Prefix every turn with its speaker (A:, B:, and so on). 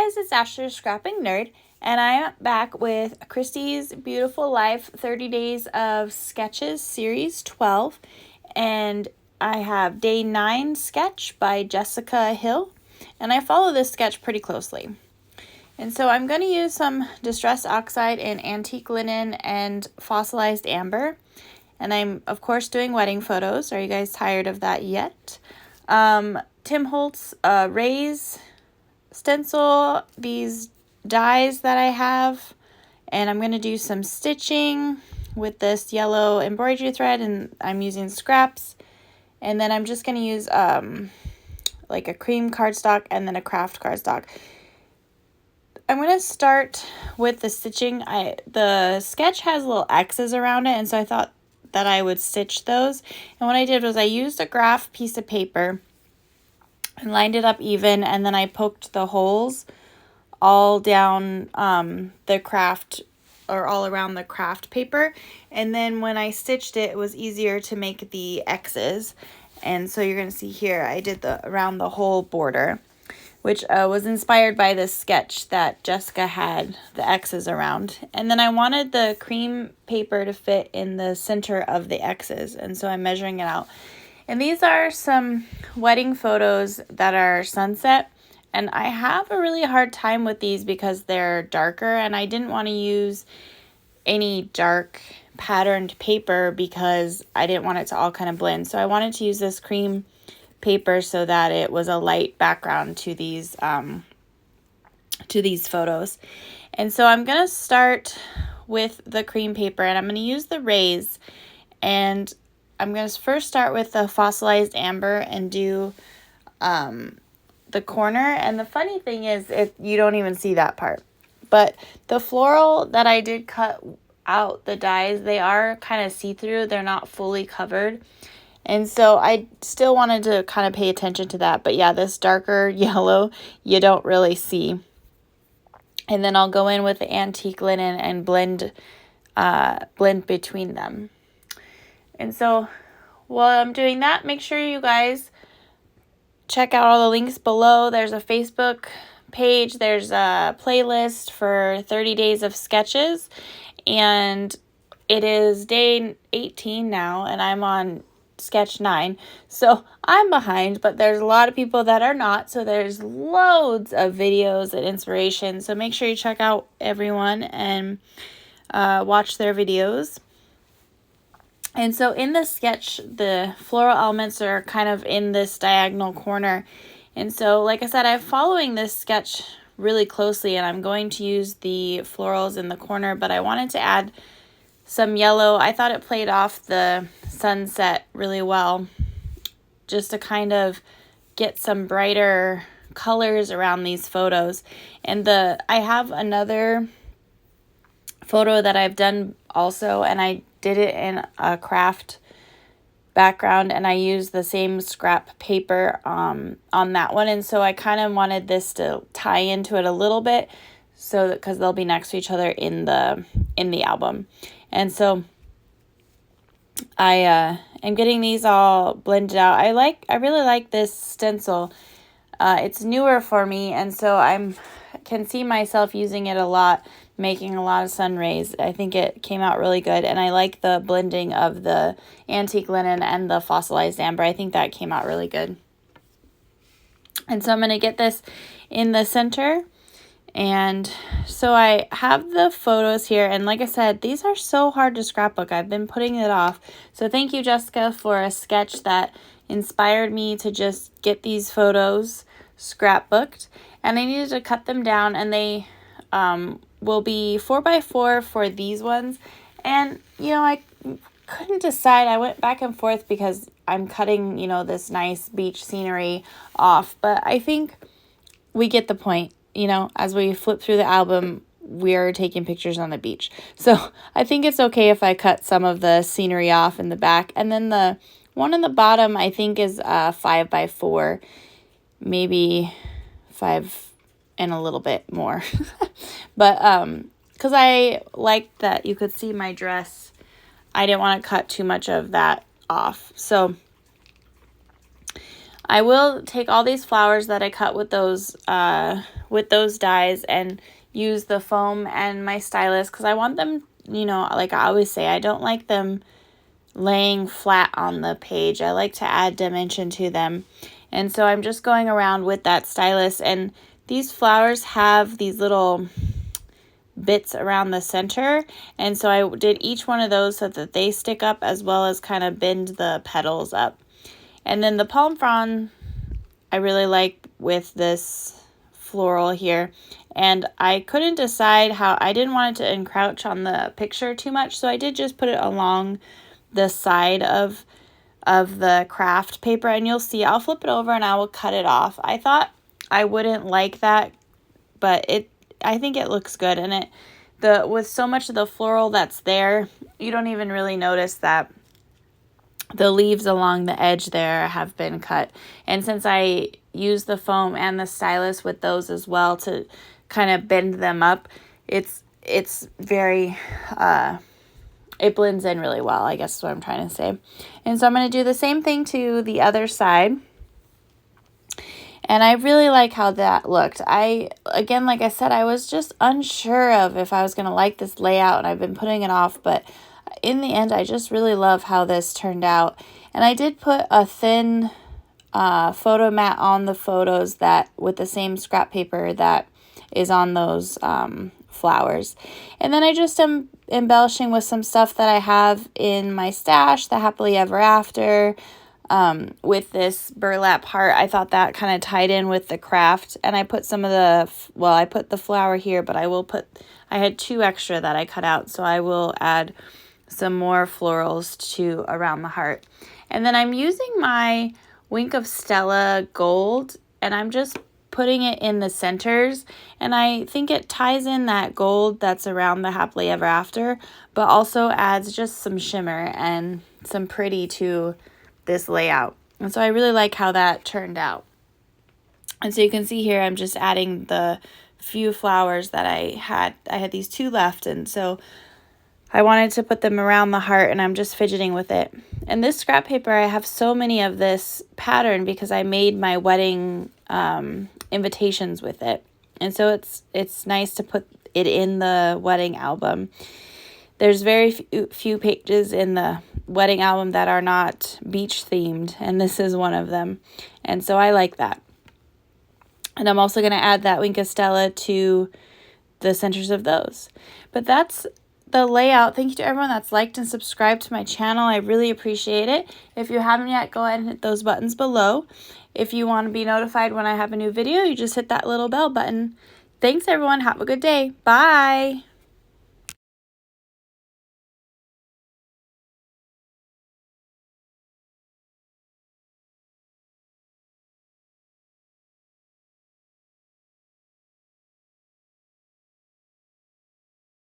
A: guys, it's Ashley, Scrapping Nerd, and I'm back with Christy's Beautiful Life 30 Days of Sketches Series 12, and I have Day 9 sketch by Jessica Hill, and I follow this sketch pretty closely. And so I'm going to use some Distress Oxide in Antique Linen and Fossilized Amber, and I'm, of course, doing wedding photos. Are you guys tired of that yet? Tim Holtz Raise stencil, these dies that I have, and I'm going to do some stitching with this yellow embroidery thread, and I'm using scraps, and then I'm just going to use like a cream cardstock and then a craft cardstock. I'm going to start with the stitching. The sketch has little X's around it, and so I thought that I would stitch those, and what I did was I used a graph piece of paper and lined it up even, and then I poked the holes all down the craft, or all around the craft paper, and then when I stitched it, it was easier to make the X's, and so you're going to see here I did around the whole border, which was inspired by this sketch that Jessica had the X's around, and then I wanted the cream paper to fit in the center of the X's, and so I'm measuring it out. And these are some wedding photos that are sunset, and I have a really hard time with these because they're darker, and I didn't want to use any dark patterned paper because I didn't want it to all kind of blend. So I wanted to use this cream paper so that it was a light background to these photos. And so I'm going to start with the cream paper, and I'm going to use the Raise, and I'm going to first start with the Fossilized Amber and do the corner. And the funny thing is, you don't even see that part. But the floral that I did cut out, the dies, they are kind of see-through. They're not fully covered. And so I still wanted to kind of pay attention to that. But yeah, this darker yellow, you don't really see. And then I'll go in with the Antique Linen and blend between them. And so while I'm doing that, make sure you guys check out all the links below. There's a Facebook page. There's a playlist for 30 days of sketches. And it is day 18 now, and I'm on sketch 9. So I'm behind, but there's a lot of people that are not. So there's loads of videos and inspiration. So make sure you check out everyone and watch their videos. And so in this sketch, the floral elements are kind of in this diagonal corner. And so, like I said, I'm following this sketch really closely, and I'm going to use the florals in the corner, but I wanted to add some yellow. I thought it played off the sunset really well, just to kind of get some brighter colors around these photos. And I have another photo that I've done also, and I did it in a craft background, and I used the same scrap paper on that one, and so I kind of wanted this to tie into it a little bit, so that because they'll be next to each other in the album. And so I am getting these all blended out. I really like this stencil. It's newer for me, and so I can see myself using it a lot, making a lot of sun rays. I think it came out really good, and I like the blending of the Antique Linen and the Fossilized Amber. I think that came out really good. And so I'm going to get this in the center, and so I have the photos here, and like I said, these are so hard to scrapbook. I've been putting it off. So thank you, Jessica, for a sketch that inspired me to just get these photos scrapbooked. And I needed to cut them down, and they will be 4x4 for these ones. And, I couldn't decide. I went back and forth because I'm cutting, this nice beach scenery off. But I think we get the point. As we flip through the album, we're taking pictures on the beach. So I think it's okay if I cut some of the scenery off in the back. And then the one on the bottom, I think, is 5x4, maybe 5 and a little bit more. But because I liked that you could see my dress, I didn't want to cut too much of that off. So I will take all these flowers that I cut with those dies and use the foam and my stylus because I want them, you know, like I always say, I don't like them laying flat on the page. I like to add dimension to them. And so I'm just going around with that stylus, and these flowers have these little bits around the center, and so I did each one of those so that they stick up as well as kind of bend the petals up. And then the palm frond I really like with this floral here, and I couldn't decide how, I didn't want it to encroach on the picture too much, so I did just put it along the side of the craft paper, and you'll see I'll flip it over and I will cut it off. I thought I wouldn't like that, but I think it looks good, and with so much of the floral that's there, you don't even really notice that the leaves along the edge there have been cut. And since I use the foam and the stylus with those as well to kind of bend them up, it's very it blends in really well, I guess is what I'm trying to say. And so I'm going to do the same thing to the other side. And I really like how that looked. Again, like I said, I was just unsure of if I was going to like this layout, and I've been putting it off, but in the end, I just really love how this turned out. And I did put a thin photo mat on the photos with the same scrap paper that is on those flowers. And then I just am embellishing with some stuff that I have in my stash, the Happily Ever After, with this burlap heart. I thought that kind of tied in with the craft, and I put some of I put the flower here, but I had 2 extra that I cut out, so I will add some more florals to around the heart. And then I'm using my Wink of Stella gold, and I'm just putting it in the centers, and I think it ties in that gold that's around the Happily Ever After, but also adds just some shimmer and some pretty to this layout. And so I really like how that turned out. And so you can see here I'm just adding the few flowers that I had these 2 left, and so I wanted to put them around the heart, and I'm just fidgeting with it. And this scrap paper, I have so many of this pattern because I made my wedding invitations with it. And so it's nice to put it in the wedding album. There's very few pages in the wedding album that are not beach themed, and this is one of them. And so I like that. And I'm also going to add that Wink of Stella to the centers of those. But that's the layout. Thank you to everyone that's liked and subscribed to my channel. I really appreciate it. If you haven't yet, go ahead and hit those buttons below. If you want to be notified when I have a new video, you just hit that little bell button. Thanks everyone. Have a good day. Bye.